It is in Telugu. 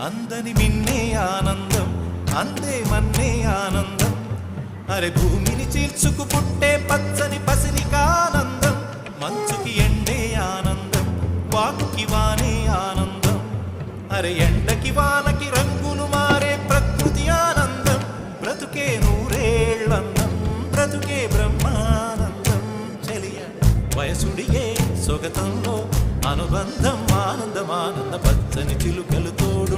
అందని మిన్నే ఆనందం, అందే మన్నే ఆనందం. అరే భూమిని చీల్చుకు పుట్టే పచ్చని పసిరికానందం. మంచుకి ఎండే ఆనందం, వాకుకి వానే ఆనందం. అరే ఎండకి వానకి రంగులు మారే ప్రకృతి ఆనందం. బ్రతుకే నూరేళ్ళందం, బ్రతుకే బ్రహ్మానందం. చెలియ వయసుడియే సొగతంలో అనుబంధం, ఆనందమానంద పచ్చని చిలుకలు తోడు.